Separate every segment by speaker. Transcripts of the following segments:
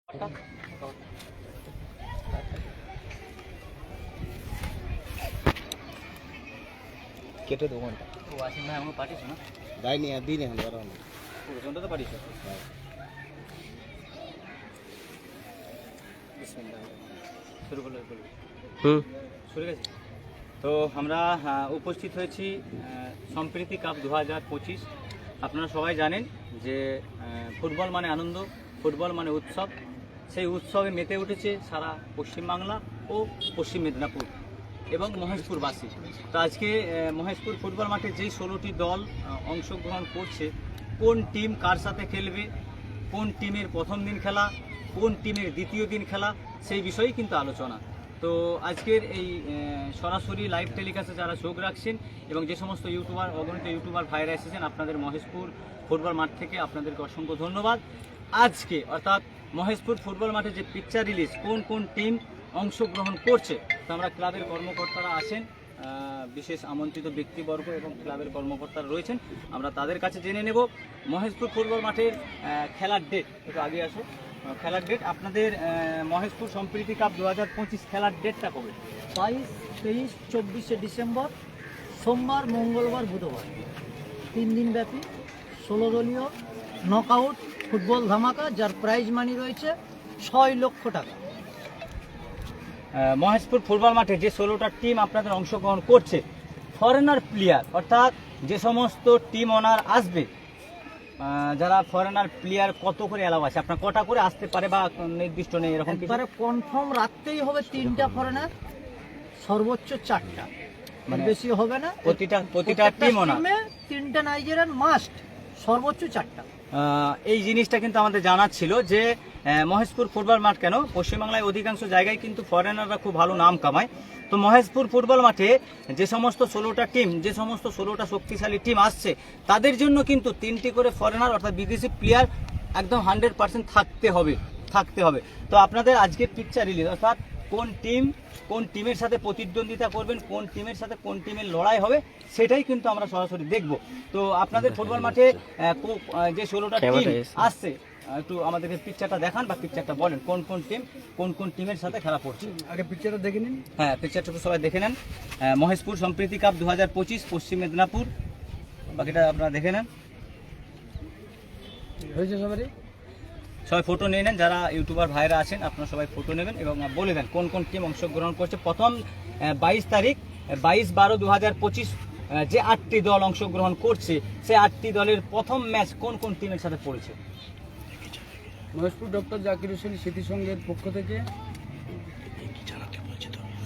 Speaker 1: কেটে দেবো ঘন্টা
Speaker 2: ও আসিম ভাই আমাকে পাঠিয়েছো না?
Speaker 1: দেয়নি আর দিন এখন বড় হলো
Speaker 2: পুরোজনটা তো পাঠিয়েছো। শুরু করলে শুরু গেছে। তো আমরা উপস্থিত হয়েছি সম্প্রীতি কাপ 2025। আপনারা সবাই জানেন যে ফুটবল মানে আনন্দ, ফুটবল মানে উৎসব। সেই উৎসবে মেতে উঠেছে সারা পশ্চিমবাংলা ও পশ্চিম মেদিনীপুর এবং মহেশপুরবাসী। তো আজকে মহেশপুর ফুটবল মাঠে যেই 16টি দল অংশগ্রহণ করছে, কোন টিম কার সাথে খেলবে, কোন টিমের প্রথম দিন খেলা, কোন টিমের দ্বিতীয় দিন খেলা, সেই বিষয়েই কিন্তু আলোচনা। তো আজকের এই সরাসরি লাইভ টেলিকাস্টে যারা চোখ রাখছেন এবং যে সমস্ত ইউটিউবার, অগণিত ইউটিউবার ভাইরা এসেছেন আপনাদের মহেশপুর ফুটবল মাঠ থেকে, আপনাদেরকে অসংখ্য ধন্যবাদ। আজকে অর্থাৎ মহেশপুর ফুটবল মাঠে যে পিকচার রিলিজ, কোন কোন টিম অংশগ্রহণ করছে, তো আমরা ক্লাবের কর্মকর্তারা আছেন, বিশেষ আমন্ত্রিত ব্যক্তিবর্গ এবং ক্লাবের কর্মকর্তারা রয়েছেন, আমরা তাদের কাছে জেনে নেব মহেশপুর ফুটবল মাঠের খেলার ডেট। একটু আগে আসো, খেলার ডেট আপনাদের মহেশপুর সম্প্রীতি কাপ 2025 খেলার ডেটটা কবে?
Speaker 3: 22, 23, 24শে ডিসেম্বর, সোমবার, মঙ্গলবার, বুধবার, 3 দিন ব্যাপী 16 দলীয় নকআউট ফুটবল ধামাকা, যার প্রাইজ মানি রয়েছে 6 লক্ষ টাকা।
Speaker 2: মহেশপুর ফুটবল মাঠে যে 16টা টিম আপনাদের অংশগ্রহণ করছে, ফরেনার প্লেয়ার অর্থাৎ যে সমস্ত টিম ওনার আসবে, যারা ফরেনার প্লেয়ার কত করে এলাও আছে, আপনার কটা করে আসতে পারে বা নির্দিষ্ট নেই এরকম কিছু?
Speaker 3: একবারে কনফার্ম রাখতেই হবে 3টা ফরেনার, সর্বোচ্চ 4টা, মানে বেশি হবে না।
Speaker 2: প্রতিটা টিম ওনার
Speaker 3: 3টা নাইজেরিয়ান মাস্ট, সর্বোচ্চ 4টা।
Speaker 2: এই জিনিসটা কিন্তু আমাদের জানা ছিল যে মহেশপুর ফুটবল মাঠ কেন, পশ্চিমবাংলায় অধিকাংশ জায়গায় কিন্তু ফরেনাররা খুব ভালো নাম কামায়। তো মহেশপুর ফুটবল মাঠে যে সমস্ত 16টা টিম, যে সমস্ত 16টা শক্তিশালী টিম আসছে, তাদের জন্য কিন্তু 3টি করে ফরেনার অর্থাৎ বিদেশি প্লেয়ার একদম 100% থাকতে হবে। তো আপনাদের আজকে পিকচার রিলিজ অর্থাৎ কোন টিমের সাথে প্রতিদ্বন্দ্বিতা করবেন, কোন টিমের সাথে কোন টিমের লড়াই হবে, সেটাই কিন্তু আমরা সরাসরি দেখব। তো আপনাদের ফুটবল মাঠে যে 16টা টিম আসছে, একটু আমাদেরকে পিকচারটা দেখান বা পিকচারটা বলেন, কোন টিমের সাথে খেলা পড়ছে।
Speaker 3: আগে পিকচারটা দেখে নিন।
Speaker 2: হ্যাঁ, পিকচারটা সবাই দেখে নেন। মহেশপুর সম্প্রীতি কাপ 2025 পশ্চিম মেদিনীপুর, বাকিটা আপনারা দেখে নেন।
Speaker 3: হয়েছে
Speaker 2: সবাই ফটো নিয়ে নেন, যারা ইউটিউবার ভাইরা আছেন আপনারা সবাই ফটো নেবেন এবং বলে দেন কোন কোন টিম অংশগ্রহণ করছে। প্রথম 22 তারিখ 22-12-2025 যে 8টি দল অংশগ্রহণ করছে, সেই 8টি দলের প্রথম ম্যাচ কোন কোন টিমের সাথে পড়েছে?
Speaker 4: মহেশপুর ডক্টর জাকির হোসেন স্মৃতি সংঘের পক্ষ থেকে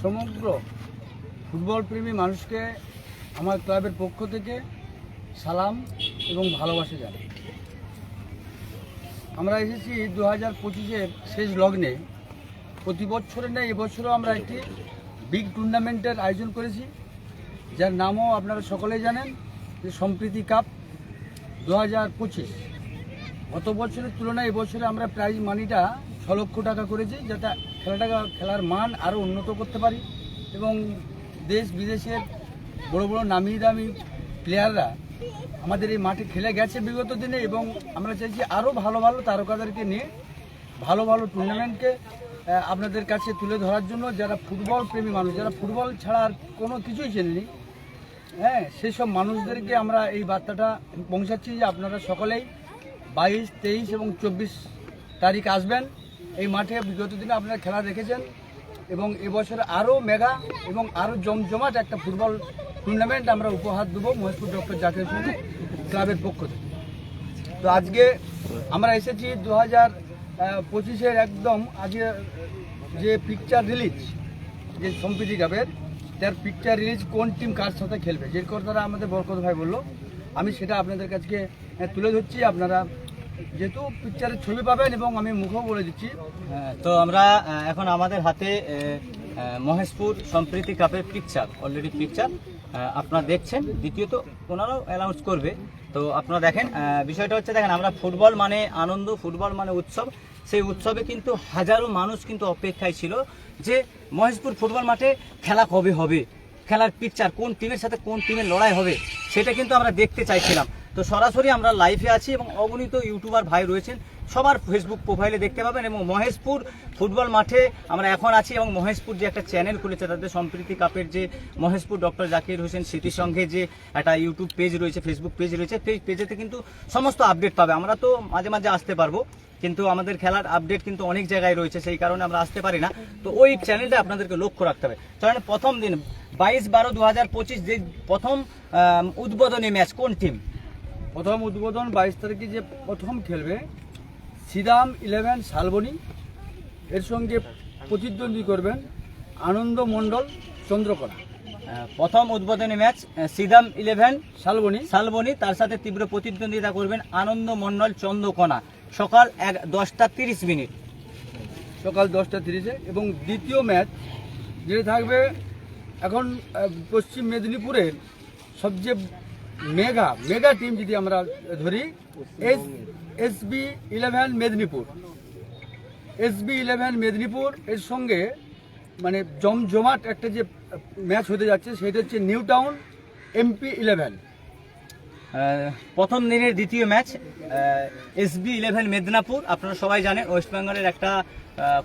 Speaker 4: সমগ্র ফুটবল প্রেমী মানুষকে আমার ক্লাবের পক্ষ থেকে সালাম এবং ভালোবাসা জানাই। আমরা এসেছি 2025-এর শেষ লগ্নে। প্রতি বছরের নেই, এবছরও আমরা একটি বিগ টুর্নামেন্টের আয়োজন করেছি, যার নামও আপনারা সকলেই জানেন, যে সম্প্রীতি কাপ 2025। গত বছরের তুলনায় এবছরে আমরা প্রাইজ মানিটা 6 লক্ষ টাকা করেছি, যাতে খেলার মান আরও উন্নত করতে পারি এবং দেশ বিদেশের বড় বড় নামি দামি প্লেয়াররা আমাদের এই মাঠে খেলে গেছে বিগত দিনে, এবং আমরা চাইছি আরও ভালো ভালো তারকাদেরকে নিয়ে ভালো ভালো টুর্নামেন্টকে আপনাদের কাছে তুলে ধরার জন্য, যারা ফুটবল প্রেমী মানুষ, যারা ফুটবল ছাড়া আর কোনো কিছুই চেনেনি, হ্যাঁ, সেই সব মানুষদেরকে আমরা এই বার্তাটা পৌঁছাচ্ছি যে আপনারা সকলেই 22, 23 এবং 24 তারিখ আসবেন এই মাঠে। বিগত দিনে আপনারা খেলা দেখেছেন এবং এবছরে আরও মেগা এবং আরও জমজমাট একটা ফুটবল টুর্নামেন্ট আমরা উপহার দেবো মহেশপুর ডক্টর জাকির হোসেন ক্লাবের পক্ষ থেকে। তো আজকে আমরা এসেছি 2025-এর একদম আজকে যে পিকচার রিলিজ, যে সম্প্রীতি কাপের, তার পিকচার রিলিজ কোন টিম কার সাথে খেলবে, যে কথাটা আমাদের বরকত ভাই বললো, আমি সেটা আপনাদের কাছে তুলে ধরছি। আপনারা যেহেতু পিকচারের ছবি পাবেন এবং আমি মুখও বলে দিচ্ছি।
Speaker 2: তো আমরা এখন আমাদের হাতে মহেশপুর সম্প্রীতি কাপের পিকচার, অলরেডি পিকচার আপনারা দেখছেন, দ্বিতীয়ত ওনারাও অ্যানাউন্স করবে। তো আপনারা দেখেন, বিষয়টা হচ্ছে, দেখেন আমরা ফুটবল মানে আনন্দ, ফুটবল মানে উৎসব, সেই উৎসবে কিন্তু হাজারো মানুষ কিন্তু অপেক্ষায় ছিল যে মহেশপুর ফুটবল মাঠে খেলা কবে হবে, খেলার পিকচার কোন টিমের সাথে কোন টিমের লড়াই হবে, সেটা কিন্তু আমরা দেখতে চাইছিলাম। তো সরাসরি আমরা লাইভে আছি এবং অগণিত ইউটিউবার ভাই রয়েছেন, সবার ফেসবুক প্রোফাইলে দেখতে পাবেন। এবং মহেশপুর ফুটবল মাঠে আমরা এখন আছি, এবং মহেশপুর যে একটা চ্যানেল খুলেছে তাদের সম্প্রীতি কাপের যে মহেশপুর ডক্টর জাকির হোসেন স্মৃতি সংঘে যে একটা ইউটিউব পেজ রয়েছে, ফেসবুক পেজ রয়েছে, সেই পেজেতে কিন্তু সমস্ত আপডেট পাবে। আমরা তো মাঝে মাঝে আসতে পারবো, কিন্তু আমাদের খেলার আপডেট কিন্তু অনেক জায়গায় রয়েছে, সেই কারণে আমরা আসতে পারি না। তো ওই চ্যানেলটা আপনাদেরকে লক্ষ্য রাখতে হবে। চলেন প্রথম দিন 22-12-2025 যে প্রথম উদ্বোধনী ম্যাচ কোন টিম?
Speaker 4: প্রথম উদ্বোধন 22 তারিখে যে প্রথম খেলবে সিদাম 11 শালবনী, এর সঙ্গে প্রতিদ্বন্দ্বী করবেন আনন্দ মণ্ডল চন্দ্রকোনা।
Speaker 2: প্রথম উদ্বোধনী ম্যাচ সিদাম 11
Speaker 4: শালবনী,
Speaker 2: তার সাথে তীব্র প্রতিদ্বন্দ্বিতা করবেন আনন্দ মণ্ডল চন্দ্রকোনা, সকাল 10:30।
Speaker 4: সকাল 10:30। এবং দ্বিতীয় ম্যাচ যেটা থাকবে এখন পশ্চিম মেদিনীপুরের সবচেয়ে মেগা টিম যদি আমরা ধরি SB 11 মেদিনীপুর, এর সঙ্গে মানে জমজমাট একটা যে ম্যাচ হতে যাচ্ছে সেটা হচ্ছে নিউ টাউন MP 11।
Speaker 2: প্রথম দিনের দ্বিতীয় ম্যাচ SB 11 মেদিনীপুর। আপনারা সবাই জানেন ওয়েস্ট বেঙ্গলের একটা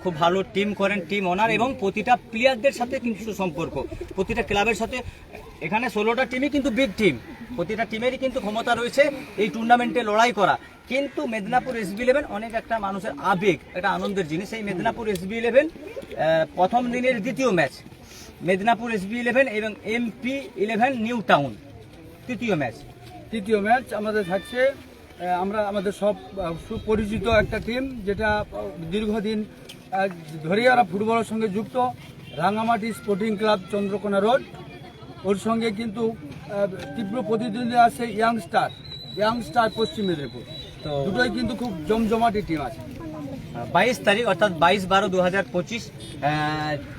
Speaker 2: খুব ভালো টিম করেন, টিম ওনার, এবং প্রতিটা প্লেয়ারদের সাথে কিন্তু সুসম্পর্ক, প্রতিটা ক্লাবের সাথে। এখানে 16টা টিমই কিন্তু বিগ টিম, প্রতিটা টিমেরই কিন্তু ক্ষমতা রয়েছে এই টুর্নামেন্টে লড়াই করা। কিন্তু মেদিনীপুর SB 11 অনেক একটা মানুষের আবেগ, একটা আনন্দের জিনিস। এই মেদিনীপুর SB 11 প্রথম দিনের দ্বিতীয় ম্যাচ মেদিনীপুর SB 11 এবং MP 11 নিউ টাউন
Speaker 4: তৃতীয় ম্যাচ আমাদের থাকছে আমরা আমাদের সব সুপরিচিত একটা টিম, যেটা দীর্ঘদিন ধরে ওরা ফুটবলের সঙ্গে যুক্ত, Rangamati sporting club Chandrakona road. ওর সঙ্গে কিন্তু তীব্র প্রতিদ্বন্দ্বী আছে ইয়াংস্টার পশ্চিম মেদিনীপুর। তো দুটোই কিন্তু খুব জমজমাটি টিম আছে।
Speaker 2: 22 তারিখ অর্থাৎ 22-12-2025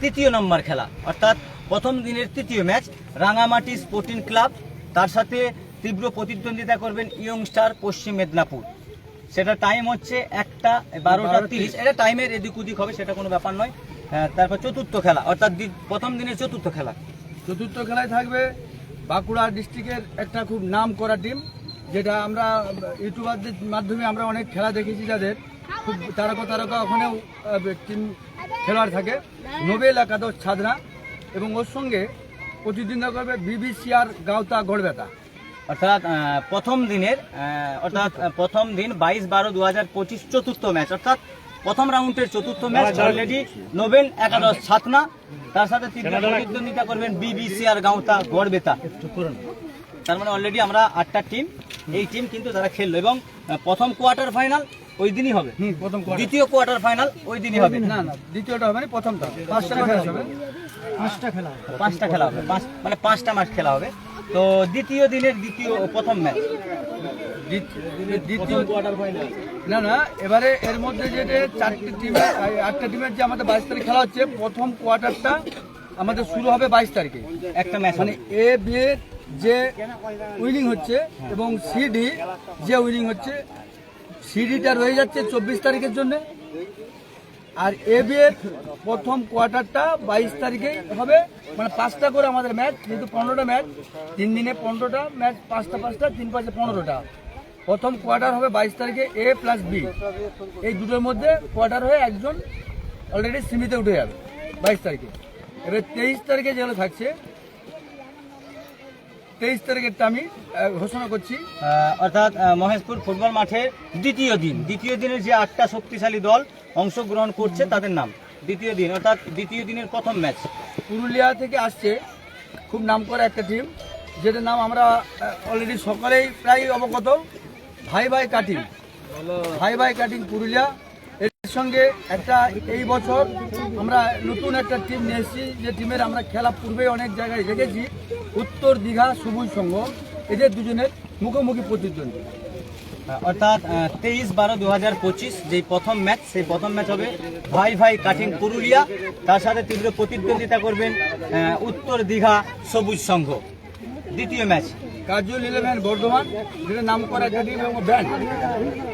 Speaker 2: তৃতীয় নম্বর খেলা, অর্থাৎ প্রথম দিনের তৃতীয় ম্যাচ রাঙামাটি স্পোর্টিং ক্লাব, তার সাথে তীব্র প্রতিদ্বন্দ্বিতা করবেন ইয়ংস্টার পশ্চিম মেদিনীপুর। সেটা টাইম হচ্ছে 1:12:30। এটা টাইমের এদিক ওদিক হবে, সেটা কোনো ব্যাপার নয়। তারপর চতুর্থ খেলা, অর্থাৎ প্রথম দিনের চতুর্থ
Speaker 4: খেলায় থাকবে বাঁকুড়া ডিস্ট্রিক্টের একটা খুব নাম করা টিম, যেটা আমরা ইউটিউবারদের মাধ্যমে আমরা অনেক খেলা দেখেছি, যাদের খুব তারকা ওখানেও টিম খেলোয়াড় থাকে, নোবেল একাদশ ছাদনা। এবং ওর সঙ্গে প্রতিদ্বন্দ্বিতা করবে BBCR গাওতা গড়বেতা।
Speaker 2: অর্থাৎ প্রথম দিন 22-12-2025 চতুর্থ ম্যাচ, অর্থাৎ প্রথম রাউন্ডের চতুর্থ ম্যাচ অলরেডি নোবেল একাদশ ছাতনা, তার সাথে তীব্র প্রতিদ্বন্দ্বিতা করবেন BBCR গাওতা গড়বেতা। তার মানে অলরেডি আমরা 8টা টিম, এই টিম কিন্তু তারা খেললো, এবং প্রথম কোয়ার্টার ফাইনাল ওই দিনই হবে, দ্বিতীয় কোয়ার্টার ফাইনাল ওই দিনই হবে।
Speaker 4: না, দ্বিতীয়টা হবে না, প্রথমটা 5টা খেলা হবে,
Speaker 3: 5টা খেলা হবে,
Speaker 2: মানে 5টা ম্যাচ খেলা হবে। তো দ্বিতীয় দিনের প্রথম ম্যাচ
Speaker 4: দ্বিতীয় কোয়ার্টার ফাইনাল না, এবারে এর মধ্যে যে 8টা টিমের যে আমাদের 22 তারিখ খেলা হচ্ছে, প্রথম কোয়ার্টারটা আমাদের শুরু হবে 22 তারিখে
Speaker 2: একটা ম্যাচ,
Speaker 4: মানে AB যে উইনিং হচ্ছে এবং CD যে উইনিং হচ্ছে, CDটা রয়ে যাচ্ছে 24 তারিখের জন্য। আর AB এর প্রথম কোয়ার্টারটা 22 তারিখেই হবে, মানে 5টা করে আমাদের ম্যাচ, যেহেতু 15টা ম্যাচ, 3 দিনে 15টা ম্যাচ, 5টা 3 5 15টা। প্রথম কোয়ার্টার হবে 22 তারিখে A + B, এই দুটোর মধ্যে কোয়ার্টার হয়ে একজন অলরেডি সিমিতে উঠে যাবে 22 তারিখে। এবার 23 তারিখে যেগুলো থাকছে, 23 তারিখেরটা আমি ঘোষণা করছি।
Speaker 2: অর্থাৎ মহেশপুর ফুটবল মাঠে দ্বিতীয় দিনের যে 8টা শক্তিশালী দল অংশগ্রহণ করছে তাদের নাম। দ্বিতীয় দিন অর্থাৎ দ্বিতীয় দিনের প্রথম ম্যাচ
Speaker 4: পুরুলিয়া থেকে আসছে খুব নাম করা একটা টিম, যেটার নাম আমরা অলরেডি সকালেই প্রায় অবগত, ভাই কাটিং পুরুলিয়া। এর সঙ্গে একটা এই বছর আমরা নতুন একটা টিম নিয়ে এসেছি, যে টিমের আমরা খেলা পূর্বে অনেক জায়গায় দেখেছি, উত্তর দীঘা সবুজ সংঘ। এদের দুজনের মুখোমুখি প্রতিদ্বন্দ্বী,
Speaker 2: অর্থাৎ 23-12-2025 যেই প্রথম ম্যাচ, সেই প্রথম ম্যাচ হবে ভাই কাটিং পুরুলিয়া, তার সাথে তীব্র প্রতিদ্বন্দ্বিতা করবেন উত্তর দীঘা সবুজ সংঘ। দ্বিতীয় ম্যাচ
Speaker 4: কাজল 11 বর্ধমান, যেটা নাম করা একটা টিম এবং ব্যান্ড,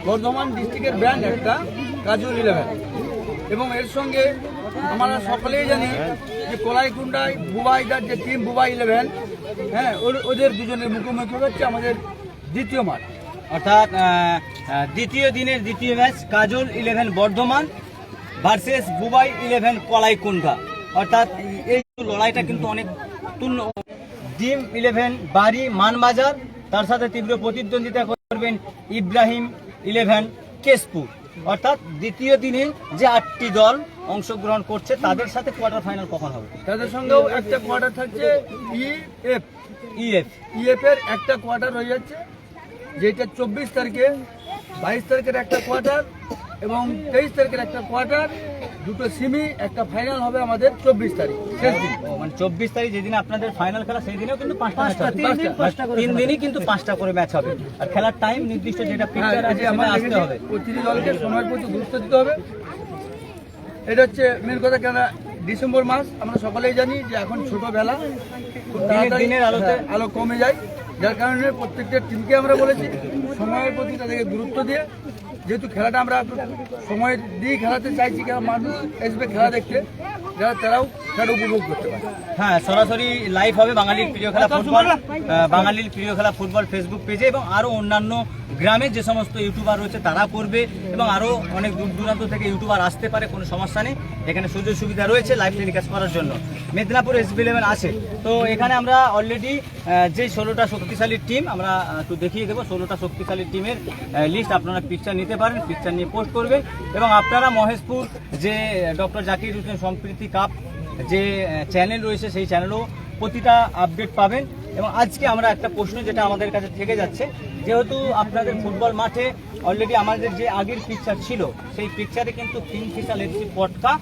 Speaker 4: বর্ধমান ডিস্ট্রিক্টের ব্যান্ড একটা কাজল 11। এবং এর সঙ্গে আমরা সকলেই জানি যে কলাইকুণ্ডায় বুবাইদার যে টিম বুবাই 11, হ্যাঁ, ওদের দুজনের মুখোমুখি হচ্ছে আমাদের দ্বিতীয় মাঠ।
Speaker 2: অর্থাৎ দ্বিতীয় দিনের দ্বিতীয় ম্যাচ কাজল 11 বর্ধমান ভার্সেস বুবাই 11 কলাইকুণ্ডা। অর্থাৎ এই লড়াইটা কিন্তু অনেক তুল্য। ডিম 11 বাড়ি মানবাজার, তার সাথে তীব্র প্রতিদ্বন্দ্বিতা করবেন ইব্রাহিম 11 কেশপুর। অর্থাৎ দ্বিতীয় দিনে যে 8টি দল অংশগ্রহণ করছে তাদের সাথে কোয়ার্টার ফাইনাল কখন হবে?
Speaker 4: তাদের সঙ্গেও একটা কোয়ার্টার থাকছে। ইএফ এর একটা কোয়ার্টার হয়ে যাচ্ছে, যেটা 24 তারিখে, 22 তারিখের একটা কোয়ার্টার এবং 23 তারিখের একটা কোয়ার্টার, দুটো সেমি, একটা ফাইনাল হবে আমাদের 24 তারিখ শেষ দিন।
Speaker 2: মানে 24 তারিখ যেদিন আপনাদের ফাইনাল খেলা সেই দিনেও কিন্তু 5টা ম্যাচ হবে।
Speaker 3: 3
Speaker 2: দিনই কিন্তু 5টা করে ম্যাচ হবে। আর খেলার টাইম নির্দিষ্ট যেটা পিকচার আছে
Speaker 4: আমার
Speaker 2: সেটা আসতে হবে।
Speaker 4: প্রতিটি দলকে সময়ের প্রতি গুরুত্ব দিতে হবে। এটা হচ্ছে মেন কথা। কেন ডিসেম্বর মাস আমরা সকলেই জানি যে এখন ছোটবেলা, খুব তাড়াতাড়ি
Speaker 2: দিনের আলোতে
Speaker 4: আলো কমে যায়, যার কারণে প্রত্যেকটা টিমকে আমরা বলেছি সময়ের প্রতি তাদেরকে গুরুত্ব দিয়ে, যেহেতু খেলাটা আমরা সময় দিয়ে খেলাতে চাইছি, কারণ মানুষ আসবে খেলা দেখতে, যারা তারাও খেলা উপভোগ করতে পারে।
Speaker 2: হ্যাঁ, সরাসরি লাইভ হবে বাঙালির প্রিয় খেলা ফুটবল, বাঙালির প্রিয় খেলা ফুটবল ফেসবুক পেজে, এবং আরও অন্যান্য গ্রামের যে সমস্ত ইউটিউবার রয়েছে তারা করবে, এবং আরও অনেক দূর দূরান্ত থেকে ইউটিউবার আসতে পারে, কোনো সমস্যা নেই। এখানে সুযোগ সুবিধা রয়েছে লাইভ টেলিকাস্ট করার জন্য। মেদিনীপুর SB11 আছে, তো এখানে আমরা অলরেডি যে 16টা শক্তিশালী টিম আমরা একটু দেখিয়ে দেবো। 16টা শক্তিশালী টিমের লিস্ট আপনারা পিকচার নিতে পারেন, পিকচার নিয়ে পোস্ট করবেন, এবং আপনারা মহেশপুর যে ডক্টর জাকির হোসেন সম্প্রীতি কাপ যে চ্যানেল রয়েছে সেই চ্যানেলও প্রতিটা আপডেট পাবেন। এবং আজকে আমরা একটা প্রশ্ন যেটা আমাদের কাছে থেকে যাচ্ছে, যেহেতু আপনাদের ফুটবল মাঠে অলরেডি আমাদের যে আগের পিকচার ছিল সেই পিকচারে কিন্তু কিংফিশার FC পটকা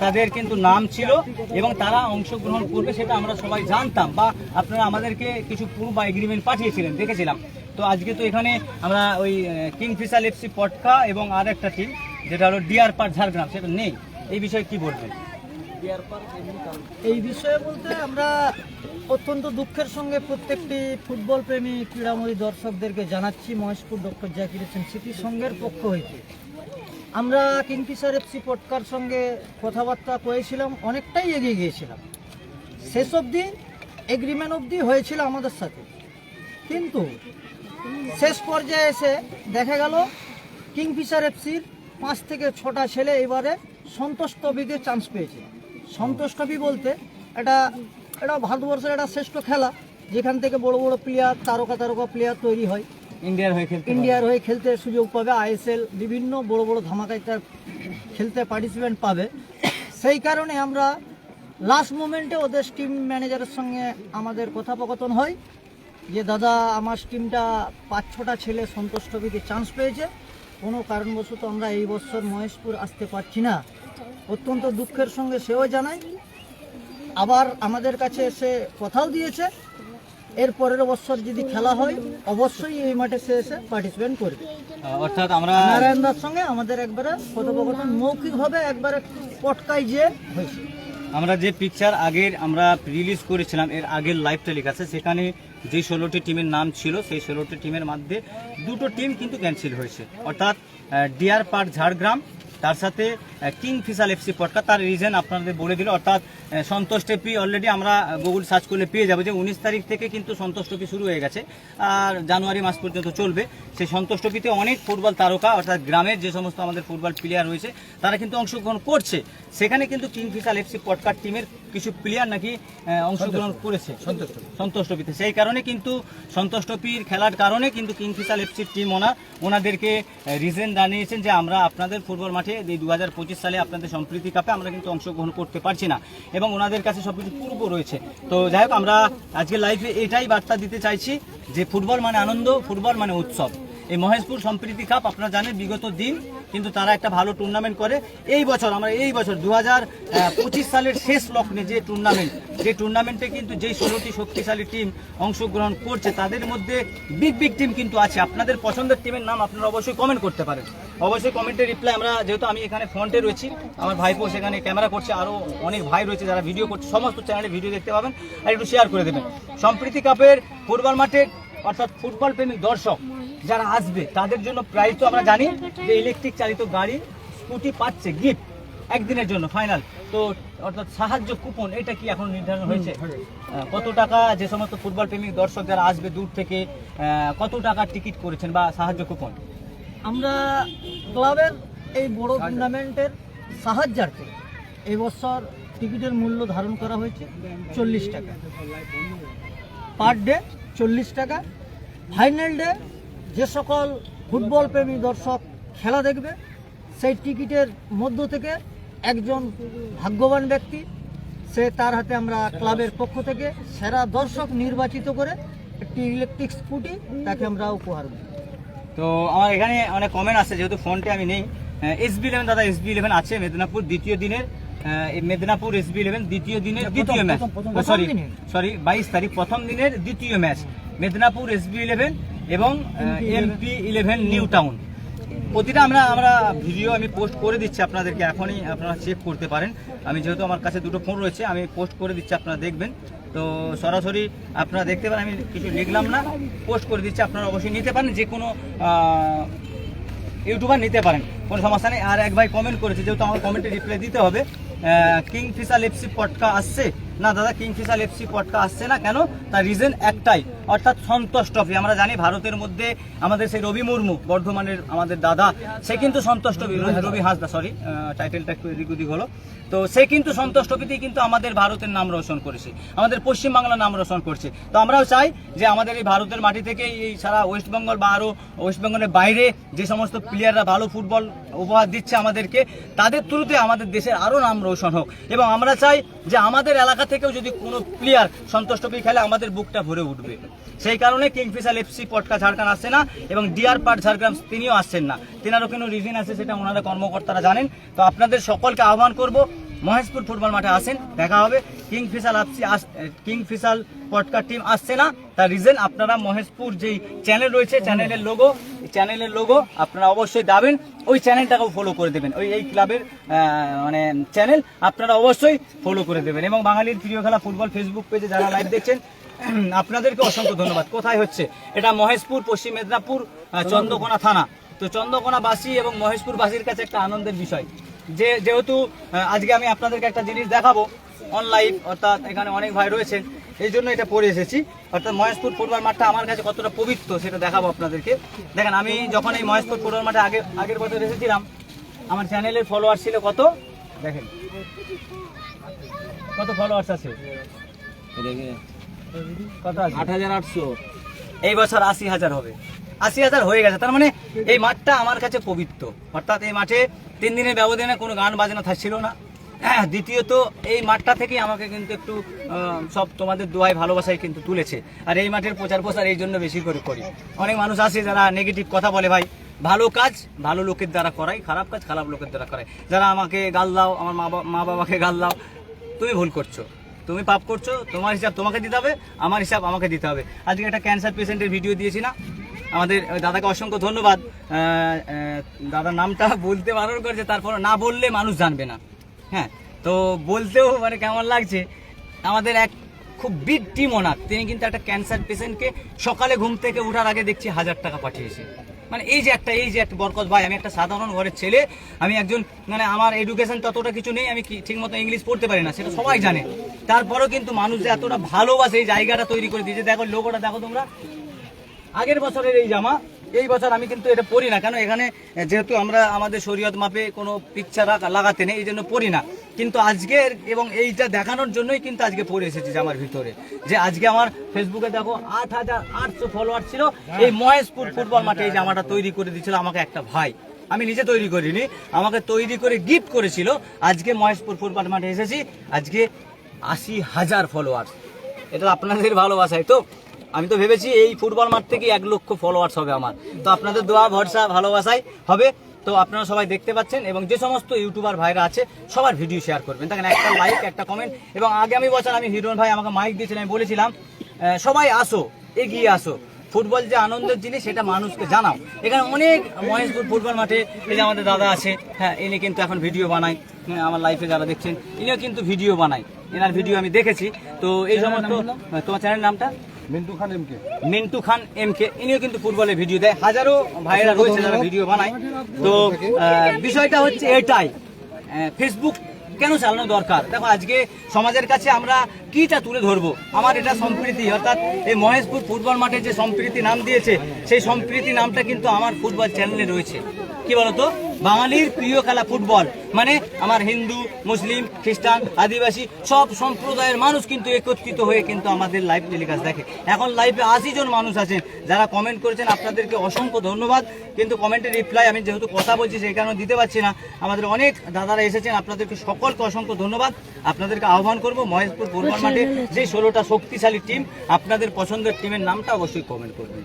Speaker 2: তাদের কিন্তু নাম ছিল এবং তারা অংশগ্রহণ করবে, সেটা আমরা সবাই জানতাম, বা আপনারা আমাদেরকে কিছু পূর্ব এগ্রিমেন্ট পাঠিয়েছিলেন, দেখেছিলাম। তো আজকে তো এখানে আমরা ওই কিংফিশার FC পটকা এবং আর একটা টিম যেটা হলো ডিয়ার পার্ক ঝাড়গ্রাম, সেটা নেই। এই বিষয়ে কি বলবেন?
Speaker 3: এই বিষয়ে বলতে আমরা অত্যন্ত দুঃখের সঙ্গে প্রত্যেকটি ফুটবল প্রেমী ক্রীড়াময়ী দর্শকদেরকে জানাচ্ছি, মহেশপুর ডক্টর জাকির হোসেন স্মৃতি সংঘের পক্ষ হইতে আমরা কিংফিশার FC পটকার সঙ্গে কথাবার্তা করেছিলাম, অনেকটাই এগিয়ে গিয়েছিলাম। শেষ অবধি এগ্রিমেন্ট অবধি হয়েছিল আমাদের সাথে, কিন্তু শেষ পর্যায়ে এসে দেখা গেল কিংফিশার FCর 5 থেকে 6টা ছেলে এবারে সন্তোষ ট্রফিতে চান্স পেয়েছে। সন্তোষ ট্রফি বলতে এটা ভারতবর্ষের একটা শ্রেষ্ঠ খেলা, যেখান থেকে বড় বড় প্লেয়ার, তারকা প্লেয়ার তৈরি হয়, ইন্ডিয়ার হয়ে খেলতে সুযোগ পাবে, ISL বিভিন্ন বড় বড় ধামাকায় তার খেলতে পার্টিসিপেন্ট পাবে। সেই কারণে আমরা লাস্ট মোমেন্টে ওদের টিম ম্যানেজারের সঙ্গে আমাদের কথোপকথন হয় যে দাদা আমার টিমটা 5-6টা ছেলে সন্তোষ ট্রফিতে চান্স পেয়েছে, কোনো কারণবশত আমরা এই বছর মহেশপুর আসতে পারছি না। অত্যন্ত দুঃখের সঙ্গে সেও জানায়, আবার আমাদের কাছে এসে কথাও দিয়েছে এর পরের বছর যদি খেলা হয় অবশ্যই এই মাঠে সে এসে পার্টিসিপেট করবে।
Speaker 2: অর্থাৎ আমরা
Speaker 3: নারায়ণদার সঙ্গে আমাদের একবারে কথোপকথন মৌখিকভাবে একবারে পটকায় যে হয়েছে।
Speaker 2: আমরা যে পিকচার আগের আমরা রিলিজ করেছিলাম, এর আগের লাইভ টেলিকাস্ট আছে, সেখানে যে 16টি টিমের নাম ছিল সেই 16টি টিমের মধ্যে 2টো টিম কিন্তু ক্যান্সেল হয়েছে, অর্থাৎ ডিয়ার পার্ক ঝাড়গ্রাম তার সাথে কিংফিশার FC পটকা। তার রিজন আপনাদের বলে দিল, অর্থাৎ সন্তোষ ট্রফি অলরেডি আমরা গুগল সার্চ করলে পেয়ে যাবো যে 19 তারিখ থেকে কিন্তু সন্তোষ ট্রফি শুরু হয়ে গেছে, আর জানুয়ারি মাস পর্যন্ত চলবে। সেই সন্তোষ ট্রফিতে অনেক ফুটবল তারকা অর্থাৎ গ্রামের যে সমস্ত আমাদের ফুটবল প্লেয়ার রয়েছে তারা কিন্তু অংশগ্রহণ করছে। সেখানে কিন্তু কিংফিশার FC পটকার টিমের কিছু প্লেয়ার নাকি অংশগ্রহণ করেছে সন্তোষ ট্রফিতে। সেই কারণে কিন্তু সন্তোষ ট্রফির খেলার কারণে কিন্তু কিংফিশার FCর টিম ওনাদেরকে রিজন জানিয়েছেন যে আমরা আপনাদের ফুটবল মাঠে এই 2025 সালে আপনাদের সম্প্রীতি কাপে আমরা কিন্তু অংশগ্রহণ করতে পারছি না, এবং ওনাদের কাছে সবকিছু পূর্ব রয়েছে। তো যাই হোক, আমরা আজকে লাইভে এটাই বার্তা দিতে চাইছি যে ফুটবল মানে আনন্দ, ফুটবল মানে উৎসব। এই মহেশপুর সম্প্রীতি কাপ আপনারা জানেন বিগত দিন কিন্তু তারা একটা ভালো টুর্নামেন্ট করে। এই বছর 2025 সালের শেষ লগ্নে যে টুর্নামেন্টে কিন্তু যেই 16টি শক্তিশালী টিম অংশগ্রহণ করছে তাদের মধ্যে বিগ টিম কিন্তু আছে। আপনাদের পছন্দের টিমের নাম আপনারা অবশ্যই কমেন্ট করতে পারেন, অবশ্যই কমেন্টের রিপ্লাই আমরা, যেহেতু আমি এখানে ফ্রন্টে রয়েছি, আমার ভাইপো সেখানে ক্যামেরা করছে, আরও অনেক ভাই রয়েছে যারা ভিডিও করছে, সমস্ত চ্যানেলে ভিডিও দেখতে পাবেন, আর একটু শেয়ার করে দেবেন। সম্প্রীতি কাপের ফুটবল মাঠের অর্থাৎ ফুটবল প্রেমিক দর্শক যারা আসবে তাদের জন্য প্রাইস তো আমরা জানি যে ইলেকট্রিক চালিত গাড়ি, স্কুটি পাচ্ছে গিফট, একদিনের জন্য ফাইনাল। তো অর্থাৎ সাহায্য কুপন এটা কি এখন নির্ধারণ হয়েছে? কত টাকা যে সমস্ত ফুটবল প্রেমিক দর্শক যারা আসবে দূর থেকে কত টাকা টিকিট করেছেন বা সাহায্য কুপন?
Speaker 3: আমরা ক্লাবের এই বড় টুর্নামেন্টের সাহায্যার্থে এই বছর টিকিটের মূল্য ধারণ করা হয়েছে 40 টাকা পার ডে, 40 টাকা। ফাইনাল ডে যে সকল ফুটবল প্রেমী দর্শক খেলা দেখবে সেই টিকিটের মধ্য থেকে একজন ভাগ্যবান ব্যক্তি তার হাতে আমরা ক্লাবের পক্ষ থেকে সেরা দর্শক নির্বাচিত করে একটি ইলেকট্রিক স্কুটি তাকে আমরা উপহার দিই।
Speaker 2: তো আমার এখানে অনেক কমেন্ট আসছে, যেহেতু ফোনটে আমি নেই। SB11 দাদা, SB11 আছে মেদিনীপুর দ্বিতীয় দিনের, মেদিনীপুর SB11 দ্বিতীয় দিনের দ্বিতীয় ম্যাচ, সরি 22 তারিখ প্রথম দিনের দ্বিতীয় ম্যাচ মেদিনীপুর SB11 এবং MP11 নিউ টাউন। প্রতিটা আমরা ভিডিও আমি পোস্ট করে দিচ্ছি আপনাদেরকে, এখনই আপনারা চেক করতে পারেন। আমি যেহেতু আমার কাছে দুটো ফোন রয়েছে আমি পোস্ট করে দিচ্ছি, আপনারা দেখবেন। তো সরাসরি আপনারা দেখতে পারেন, আমি কিছু লিখলাম না, পোস্ট করে দিচ্ছি। আপনারা অবশ্যই নিতে পারেন, যে কোনো ইউটিউবার নিতে পারেন, কোনো সমস্যা নেই। আর এক ভাই কমেন্ট করেছে, যেহেতু আমার কমেন্টে রিপ্লাই দিতে হবে, কিংফিশার FC পটকা আসছে না দাদা, কিংফিশার FC পটকা আসছে না কেন? তার রিজন একটাই, অর্থাৎ সন্তোষ ট্রফি। আমরা জানি ভারতের মধ্যে আমাদের সেই রবি মুর্মু, বর্ধমানের আমাদের দাদা, সে কিন্তু সন্তোষ ট্রফি, রবি হাঁসদা, সরি টাইটেলটা একটু এদিক ওদিক হলো। তো সে কিন্তু সন্তোষ ট্রফিতেই কিন্তু আমাদের ভারতের নাম রোশন করেছে, আমাদের পশ্চিমবাংলার নাম রোশন করছে। তো আমরাও চাই যে আমাদের এই ভারতের মাটি থেকে এই সারা ওয়েস্ট বেঙ্গল বা আরও ওয়েস্ট বেঙ্গলের বাইরে যে সমস্ত প্লেয়াররা ভালো ফুটবল উপহার দিচ্ছে আমাদেরকে, তাদের থ্রুতে আমাদের দেশের আরও নাম রোশন হোক। এবং আমরা চাই যে আমাদের এলাকা থেকেও যদি কোনো প্লেয়ার সন্তোষ ট্রফি খেলে আমাদের বুকটা ভরে উঠবে। সেই কারণে কিংফিশার FC পটকা ঝাড়খণ্ড আসছে না, এবং ডিআর পার্ট ঝাড়গ্রাম তিনিও আসছেন না। তেনারও কোনো রিজন আছে, সেটা ওনারা কর্মকর্তারা জানেন। তো আপনাদের সকলকে আহ্বান করব, মহেশপুর ফুটবল মাঠে আসেন, দেখা হবে। কিংফিশার পটকা টিম আসছে না, তার রিজন আপনারা মহেশপুর যেই চ্যানেল রয়েছে, চ্যানেলের লোগো আপনারা অবশ্যই দাবেন, ওই চ্যানেলটাকেও ফলো করে দেবেন। এই ক্লাবের মানে চ্যানেল আপনারা অবশ্যই ফলো করে দেবেন। এবং বাঙালির প্রিয় খেলা ফুটবল ফেসবুক পেজে যারা লাইভ দেখছেন, আপনাদেরকে অসংখ্য ধন্যবাদ। কোথায় হচ্ছে এটা? মহেশপুর, পশ্চিম মেদিনীপুর, চন্দ্রকোনা থানা। তো চন্দ্রকোনাবাসী এবং মহেশপুরবাসীর কাছে একটা আনন্দের বিষয়, যেহেতু আজকে আমি আপনাদেরকে একটা জিনিস দেখাবো অনলাইন, অর্থাৎ এখানে অনেক ভাই রয়েছেন, এই জন্য এটা পড়ে এসেছি। অর্থাৎ মহেশপুর ফুটবল মাঠটা আমার কাছে কতটা পবিত্র সেটা দেখাবো আপনাদেরকে। দেখেন, আমি যখন এই মহেশপুর ফুটবল মাঠে আগের বছর এসেছিলাম, আমার চ্যানেলের ফলোয়ার ছিল কত, দেখেন কত ফলোয়ার্স আছে, কত আছে? 8800। এই বছর 80,000 হবে, 80,000 হয়ে গেছে। তার মানে এই মাঠটা আমার কাছে পবিত্র। অর্থাৎ এই মাঠে 3 দিনের ব্যবধানে কোনো গান বাজনা থাকছিল না। দ্বিতীয়ত এই মাঠটা থেকেই আমাকে কিন্তু একটু সব তোমাদের দোয়ায় ভালোবাসায় কিন্তু তুলেছে। আর এই মাঠের প্রচার এই জন্য বেশি করে করি। অনেক মানুষ আছে যারা নেগেটিভ কথা বলে, ভাই ভালো কাজ ভালো লোকের দ্বারা করাই, খারাপ কাজ খারাপ লোকের দ্বারা করাই। যারা আমাকে গাল দাও, আমার মা বাবাকে গাল দাও, তুমি ভুল করছো, তুমি পাপ করছো, তোমার হিসাব তোমাকে দিতে হবে, আমার হিসাব আমাকে দিতে হবে। আজকে একটা ক্যান্সার পেশেন্টের ভিডিও দিয়েছি না, আমাদের দাদাকে অসংখ্য ধন্যবাদ। দাদার নামটা বলতে বারণ করেছে, তারপর না বললে মানুষ জানবে না। হ্যাঁ, তো বলতেও মানে কেমন লাগছে। আমাদের এক খুব বিগ টিম ওনার, তিনি কিন্তু একটা ক্যান্সার পেশেন্টকে সকালে ঘুম থেকে ওঠার আগে দেখছি 1000 টাকা পাঠিয়েছে। মানে এই যে একটা বরকত ভাই, আমি একটা সাধারণ ঘরের ছেলে, আমি একজন মানে আমার এডুকেশন ততটা কিছু নেই, আমি ঠিক মতো ইংলিশ পড়তে পারি না, সেটা সবাই জানে। তারপরেও কিন্তু মানুষ যে এতটা ভালোবাসে, এই জায়গাটা তৈরি করে দিয়েছে। দেখো লোগোটা দেখো তোমরা, আগের বছরের এই জামা, এই বছর আমি কিন্তু এটা পরি না, কেন এখানে যেহেতু আমরা আমাদের শরীয়ত মাপে কোনো পিকচার লাগাতে নেই, এই জন্য পরি না। কিন্তু আজকের এবং এইটা দেখানোর জন্যই কিন্তু আজকে পরে এসেছি জামার ভিতরে, যে আজকে আমার ফেসবুকে দেখো 8800 ফলোয়ার ছিল। এই মহেশপুর ফুটবল মাঠে এই জামাটা তৈরি করে দিয়েছিল আমাকে একটা ভাই, আমি নিজে তৈরি করিনি, আমাকে তৈরি করে গিফট করেছিল। আজকে মহেশপুর ফুটবল মাঠে এসেছি, আজকে 80,000 ফলোয়ার। এটা আপনাদের ভালোবাসায়। তো আমি তো ভেবেছি এই ফুটবল মাঠ থেকে 1 লক্ষ ফলোয়ার্স হবে আমার। তো আপনাদের দোয়া ভরসা ভালোবাসায় হবে। তো আপনারা সবাই দেখতে পাচ্ছেন, এবং যে সমস্ত ইউটিউবার ভাইরা আছে সবার ভিডিও শেয়ার করবেন। দেখেন, একটা লাইক একটা কমেন্ট। এবং আগামী বছর আমি হিরোন ভাই আমাকে মাইক দিয়েছিলেন, আমি বলেছিলাম সবাই আসো, এগিয়ে আসো, ফুটবল যে আনন্দের জিনিস সেটা মানুষকে জানাও। এখানে অনেক মহেশপুর ফুটবল মাঠে এই যে আমাদের দাদা আছে, হ্যাঁ, ইনি কিন্তু এখন ভিডিও বানায়, আমার লাইফে যারা দেখছেন ইনিও কিন্তু ভিডিও বানায়, এনার ভিডিও আমি দেখেছি। তো এই সমস্ত, তোমার চ্যানেলের নামটা? মিন্টু খান এমকে, ইনিও কিন্তু ফুটবলের ভিডিও দেয়, হাজারো ভাইয়েরা রয়েছে যারা ভিডিও বানায়। তো বিষয়টা হচ্ছে এটাই, ফেসবুক কেন চালানো দরকার? দেখো আজকে সমাজের কাছে আমরা কিটা তুলে ধরবো, আমার এটা সম্প্রীতি, অর্থাৎ এই মহেশপুর ফুটবল মাঠে যে সম্প্রীতি নাম দিয়েছে সেই সম্প্রীতি নামটা কিন্তু আমার ফুটবল চ্যানেলে রয়েছে। কি বলতো, বাঙালির প্রিয় খেলা ফুটবল, মানে আমার হিন্দু, মুসলিম, খ্রিস্টান, আদিবাসী সব সম্প্রদায়ের মানুষ কিন্তু একত্রিত হয়ে কিন্তু আমাদের লাইভ টেলিকাস্ট দেখে। এখন লাইভে 80 জন মানুষ আছেন যারা কমেন্ট করেছেন, আপনাদেরকে অসংখ্য ধন্যবাদ। কিন্তু কমেন্টের রিপ্লাই আমি যেহেতু কথা বলছি সেই কারণে দিতে পারছি না। আমাদের অনেক দাদারা এসেছেন, আপনাদেরকে সকলকে অসংখ্য ধন্যবাদ। আপনাদেরকে আহ্বান করব মহেশপুর ফুটবল মাঠে যে 16টা শক্তিশালী টিম, আপনাদের পছন্দের টিমের নামটা অবশ্যই কমেন্ট করবেন।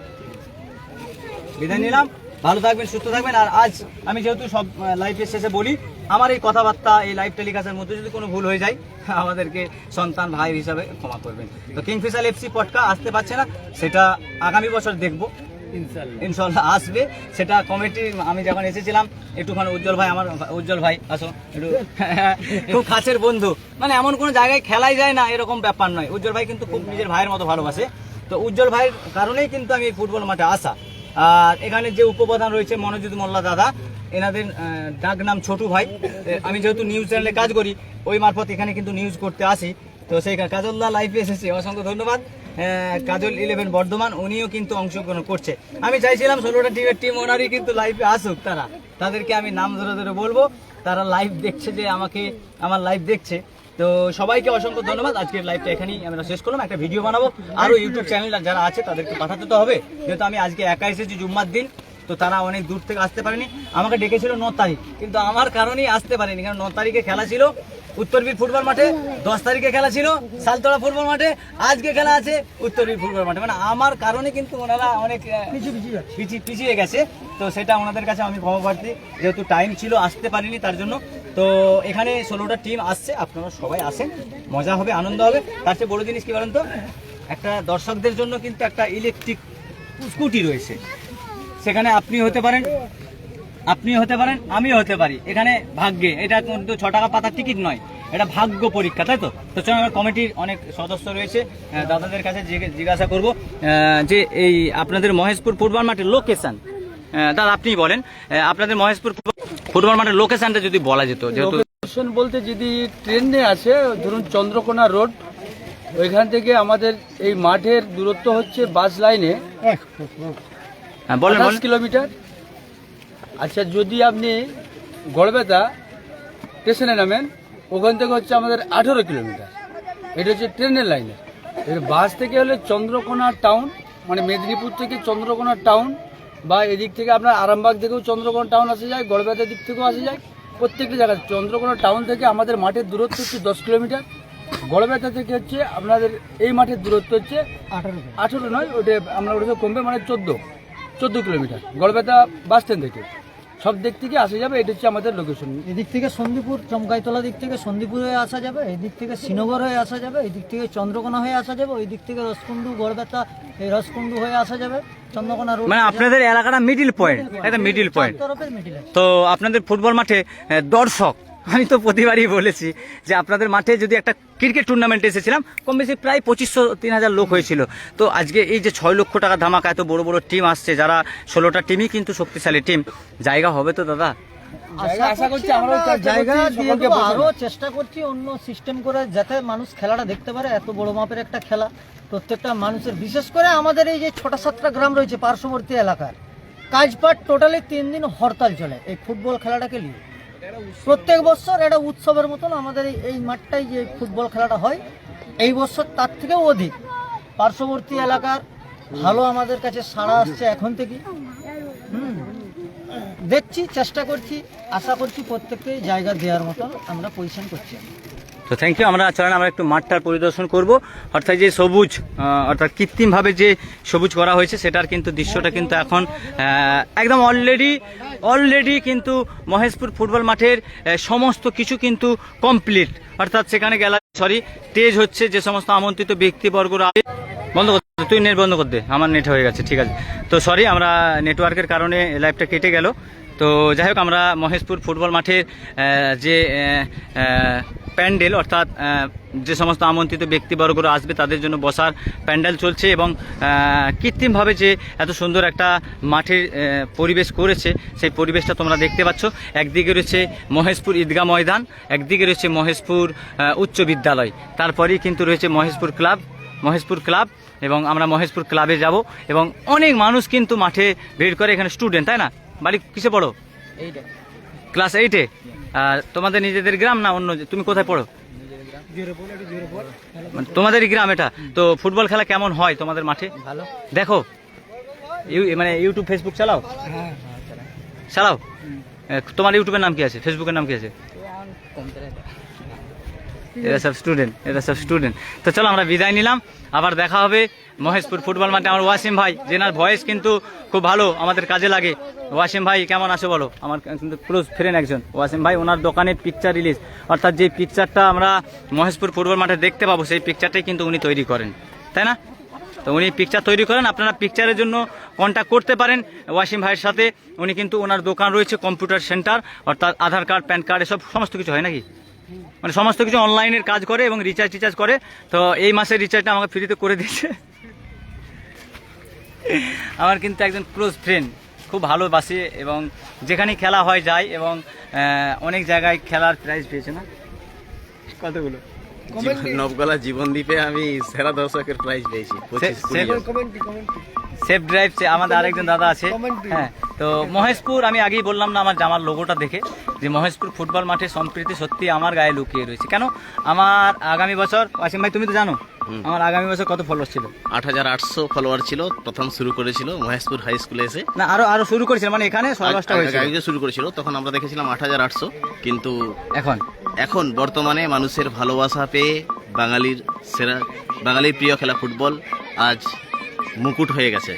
Speaker 2: বিদায় নিলাম, ভালো থাকবেন, সুস্থ থাকবেন। আর আজ আমি যেহেতু সব লাইভের শেষে বলি, আমার এই কথাবার্তা এই লাইভ টেলিকাস্টের মধ্যে যদি কোনো ভুল হয়ে যায় আমাদেরকে সন্তান ভাই হিসাবে ক্ষমা করবেন। তো কিংফিশার এফসি পটকা আসতে পারছে না, সেটা আগামী বছর দেখবো, ইনশাল্লাহ আসবে। সেটা কমিটি আমি যখন এসেছিলাম একটুখানি উজ্জ্বল ভাই, আমার উজ্জ্বল ভাই আসো একটু খুব কাছের বন্ধু, মানে এমন কোনো জায়গায় খেলাই যায় না এরকম ব্যাপার নয়। উজ্জ্বল ভাই কিন্তু খুব নিজের ভাইয়ের মতো ভালোবাসে। তো উজ্জ্বল ভাইয়ের কারণেই কিন্তু আমি এই ফুটবল মাঠে আসা। আর এখানে যে উপপ্রধান রয়েছে মনোজিৎ মোল্লা দাদা, এনাদের ডাক নাম ছোটু ভাই। আমি যেহেতু নিউজ চ্যানেলে কাজ করি ওই মারফত এখানে কিন্তু নিউজ করতে আসি। তো সেই কাজলদা লাইভে এসেছে, অসংখ্য ধন্যবাদ। কাজল 11 বর্ধমান, উনিও কিন্তু অংশগ্রহণ করছে। আমি চাইছিলাম 16টা টিমের টিম ওনারই কিন্তু লাইভে আসুক, তাদেরকে আমি নাম ধরে ধরে বলবো, তারা লাইভ দেখছে, যে আমার লাইভ দেখছে। তো সবাইকে অসংখ্য ধন্যবাদ। আজকের লাইভটা এখানেই আমরা শেষ করলাম। একটা ভিডিও বানাবো, আরও ইউটিউব চ্যানেল যারা আছে তাদেরকে পাঠাতে তো হবে, যেহেতু আমি আজকে একা এসেছি জুম্মার দিন, তো তারা অনেক দূর থেকে আসতে পারেনি। আমাকে ডেকেছিল 9 তারিখ, কিন্তু আমার কারণেই আসতে পারেনি, কারণ 9 তারিখে খেলা ছিল উত্তরবীর ফুটবল মাঠে, 10 তারিখে খেলা ছিল সালতলা ফুটবল মাঠে, আজকে খেলা আছে উত্তরবীর ফুটবল মাঠে। মানে আমার কারণে কিন্তু ওনারা অনেক পিছিয়ে গেছে। তো সেটা ওনাদের কাছে আমি ক্ষমা প্রার্থী, যেহেতু টাইম ছিল আসতে পারিনি তার জন্য। তো এখানে 16টা টিম আসছে, আপনারা সবাই আসেন, মজা হবে, আনন্দ হবে। তার চেয়ে বড় জিনিস কি বলেন তো, একটা দর্শকদের জন্য কিন্তু একটা ইলেকট্রিক স্কুটি রয়েছে, সেখানে আপনি হতে পারেন, আমিও হতে পারি। এখানে ভাগ্যে, এটা কিন্তু 6 টাকা পাতার টিকিট নয়, এটা ভাগ্য পরীক্ষা, তাই তো? তো চলো, আমার কমিটির অনেক সদস্য রয়েছে, দাদাদের কাছে জিজ্ঞাসা করব যে এই আপনাদের মহেশপুর ফুটবল মাঠের লোকেশন, দাদা আপনি বলেন, আপনাদের মহেশপুর ফুটবল মাঠের লোকেশনটা যদি বলা যেত। যেহেতু
Speaker 4: লোকেশন বলতে যদি ট্রেনে আছে, ধরুন চন্দ্রকোনা রোড, ওইখান থেকে আমাদের এই মাঠের দূরত্ব হচ্ছে বাস লাইনে 28 কিলোমিটার। আচ্ছা, যদি আপনি গড়বেতা স্টেশনে নামেন, ওখান থেকে হচ্ছে আমাদের 18 কিলোমিটার। এটা হচ্ছে ট্রেনের লাইনে। এর বাস থেকে হলে চন্দ্রকোনা টাউন, মানে মেদিনীপুর থেকে চন্দ্রকোনা টাউন, বা এদিক থেকে আপনার আরামবাগ থেকেও চন্দ্রকোনা টাউন আসা যায়, গড়বেতার দিক থেকেও আসা যায়। প্রত্যেকটা জায়গায় চন্দ্রকোনা টাউন থেকে আমাদের মাঠের দূরত্ব হচ্ছে 10 কিলোমিটার। গড়বেতা থেকে হচ্ছে আপনাদের এই মাঠের দূরত্ব হচ্ছে 18 নয়, ওটা আমরা ওটা কমবে, মানে 14 কিলোমিটার গড়বেতা বাস স্ট্যান্ড থেকে। সব দিক থেকে আসা যাবে, এটা হচ্ছে আমাদের লোকেশন।
Speaker 3: এদিক থেকে সন্দীপুর, চমকাইতলা দিক থেকে সন্দীপুর হয়ে আসা যাবে, এদিক থেকে শ্রীনগর হয়ে আসা যাবে, এদিক থেকে চন্দ্রকোনা হয়ে আসা যাবে, ওই দিক থেকে রসকুন্ডু, গড়বেতা, এই রসকুন্ডু হয়ে আসা যাবে, চন্দ্রকোনা রোড।
Speaker 2: মানে আপনাদের এলাকাটা মিডিল পয়েন্ট, এটা মিডিল পয়েন্ট। তো আপনাদের ফুটবল মাঠে দর্শক, আমি তো প্রতিবারই বলেছি যে আপনাদের মাঠে যদি একটা ক্রিকেট টুর্নামেন্টে এসেছিলাম, কম বেশি প্রায় 2500-3000 লোক হয়েছিল। তো আজকে এই যে 6 লক্ষ টাকা ধামাকা, এত বড় বড় টিম আসছে, যারা 16টা টিমই কিন্তু শক্তিশালী টিম, জায়গা হবে তো দাদা?
Speaker 3: আশা করছি আমরা জায়গা দিয়ে দেবো, আরো চেষ্টা করছি অন্য সিস্টেম করে, যাতে মানুষ খেলাটা দেখতে পারে। এত বড় মাপের একটা খেলা, প্রত্যেকটা মানুষের, বিশেষ করে আমাদের এই যে 6টা-7টা গ্রাম রয়েছে পার্শ্ববর্তী এলাকার, কাজপাট টোটালি 3 দিন হরতাল চলে এই ফুটবল খেলাটাকে নিয়ে। প্রত্যেক বছর এটা উৎসবের মতন আমাদের এই মাঠটাই যে ফুটবল খেলাটা হয়, এই বছর তার থেকেও অধিক পার্শ্ববর্তী এলাকার ভালো আমাদের কাছে সাড়া আসছে এখন থেকে। দেখছি, চেষ্টা করছি, আশা করছি প্রত্যেককে জায়গা দেওয়ার মতন আমরা পজিশন করছি।
Speaker 2: তো থ্যাংক ইউ। আমরা চলেন আমরা একটু মাঠটার পরিদর্শন করব, অর্থাৎ যে সবুজ, অর্থাৎ কৃত্রিমভাবে যে সবুজ করা হয়েছে সেটার কিন্তু দৃশ্যটা কিন্তু এখন একদম অলরেডি কিন্তু মহেশপুর ফুটবল মাঠের সমস্ত কিছু কিন্তু কমপ্লিট। অর্থাৎ সেখানে স্টেজ হচ্ছে, যে সমস্ত আমন্ত্রিত ব্যক্তিবর্গরা। বন্ধ করতে, তুই নেট বন্ধ কর দে, আমার নেট হয়ে গেছে, ঠিক আছে। তো সরি, আমরা নেটওয়ার্কের কারণে লাইভটা কেটে গেল। তো যাই হোক, আমরা মহেশপুর ফুটবল মাঠের যে প্যান্ডেল, অর্থাৎ যে সমস্ত আমন্ত্রিত ব্যক্তিবর্গরা আসবে তাদের জন্য বসার প্যান্ডেল চলছে, এবং কৃত্রিমভাবে যে এত সুন্দর একটা মাঠের পরিবেশ করেছে সেই পরিবেশটা তোমরা দেখতে পাচ্ছ। একদিকে রয়েছে মহেশপুর ঈদগাহ ময়দান, একদিকে রয়েছে মহেশপুর উচ্চ বিদ্যালয়, তারপরেই কিন্তু রয়েছে মহেশপুর ক্লাব, এবং আমরা মহেশপুর ক্লাবে যাব, এবং অনেক মানুষ কিন্তু মাঠে ভিড় করে। এখানে স্টুডেন্ট, তাই না? বাড়ি কিসে পড়ো? ক্লাস 8-এ। আর তোমাদের নিজেদের গ্রাম না অন্য? তুমি কোথায় পড়ো? মানে তোমাদেরই গ্রাম এটা। তো ফুটবল খেলা কেমন হয় তোমাদের মাঠে?
Speaker 3: ভালো।
Speaker 2: দেখো মানে ইউটিউব ফেসবুক চালাও? চালাও। তোমার ইউটিউবের নাম কি আছে, ফেসবুকের নাম কি আছে? এরা সব স্টুডেন্ট। তো চলো আমরা বিদায় নিলাম, আবার দেখা হবে মহেশপুর ফুটবল মাঠে। আমার ওয়াসিম ভাই, যেনার ভয়েস কিন্তু খুব ভালো, আমাদের কাজে লাগে। ওয়াসিম ভাই কেমন আছো বলো? আমার কিন্তু ক্লোজ ফ্রেন্ড একজন ওয়াসিম ভাই, ওনার দোকানে পিকচার রিলিজ, অর্থাৎ যে পিকচারটা আমরা মহেশপুর ফুটবল মাঠে দেখতে পাবো সেই পিকচারটাই কিন্তু উনি তৈরি করেন, তাই না? তো উনি পিকচার তৈরি করেন, আপনারা পিকচারের জন্য কন্ট্যাক্ট করতে পারেন ওয়াসিম ভাইয়ের সাথে। উনি কিন্তু ওনার দোকান রয়েছে কম্পিউটার সেন্টার, অর্থাৎ আধার কার্ড, প্যান কার্ড, এসব সমস্ত কিছু হয় নাকি, মানে সমস্ত কিছু অনলাইনের কাজ করে এবং রিচার্জ করে। তো এই মাসের রিচার্জটা আমাকে ফ্রিতে করে দিয়েছে। আমার কিন্তু একজন ক্লোজ ফ্রেন্ড, খুব ভালোবাসি, এবং যেখানে খেলা হয় যায়, এবং অনেক জায়গায় খেলার প্রাইজ পেয়েছে না কতগুলো।
Speaker 1: নবগলা জীবনদ্বীপে আমি সেরা দর্শকের প্রাইজ পেয়েছি।
Speaker 2: সেফ ড্রাইভ আমাদের আরেকজন দাদা আছে। হ্যাঁ, তো মহেশপুর, আমি আগেই বললাম না আমার জামার লোগোটা দেখে, যে মহেশপুর ফুটবল মাঠে সম্প্রীতি সত্যি আমার গায়ে লুকিয়ে রয়েছে। কেন? আমার আগামী বছর, ওয়াসিম ভাই তুমি তো জানো আমার আগামী বছর কত ফলোয়ার ছিল?
Speaker 1: 8800 ফলোয়ার ছিল। প্রথম শুরু করেছিল মহেশপুর হাই স্কুলে এসে,
Speaker 2: না আরো শুরু করেছিল, মানে এখানে 16টা হয়েছে,
Speaker 1: আগে শুরু করেছিল, তখন আমরা দেখেছিলাম 8800। কিন্তু
Speaker 2: এখন
Speaker 1: বর্তমানে মানুষের ভালোবাসা পেয়ে বাঙালির প্রিয় খেলা ফুটবল আজ মুকুট হয়ে গেছে,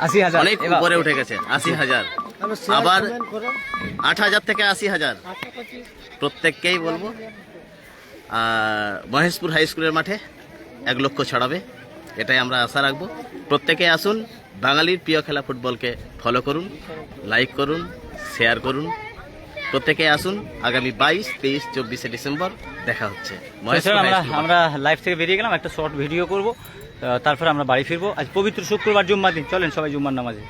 Speaker 2: 80,000
Speaker 1: অনেক উপরে উঠে গেছে। 80,000, আবার 8,000 থেকে 80,000। প্রত্যেককেই বলবো মহেশপুর হাই স্কুলের মাঠে 1 লক্ষ ছড়াবে, এটাই আমরা আশা রাখবো। প্রত্যেকে আসুন, বাঙালির প্রিয় খেলা ফুটবলকে ফলো করুন, লাইক করুন, শেয়ার করুন। প্রত্যেকে আসুন, আগামী 22, 23, 24 ডিসেম্বর দেখা হচ্ছে।
Speaker 2: আমরা লাইভ থেকে বেরিয়ে গেলাম, একটা শর্ট ভিডিও করব, তারপরে আমরা বাড়ি ফিরবো। আজ পবিত্র শুক্রবার, জুম্মার দিন, চলেন সবাই জুম্মার নামাজে।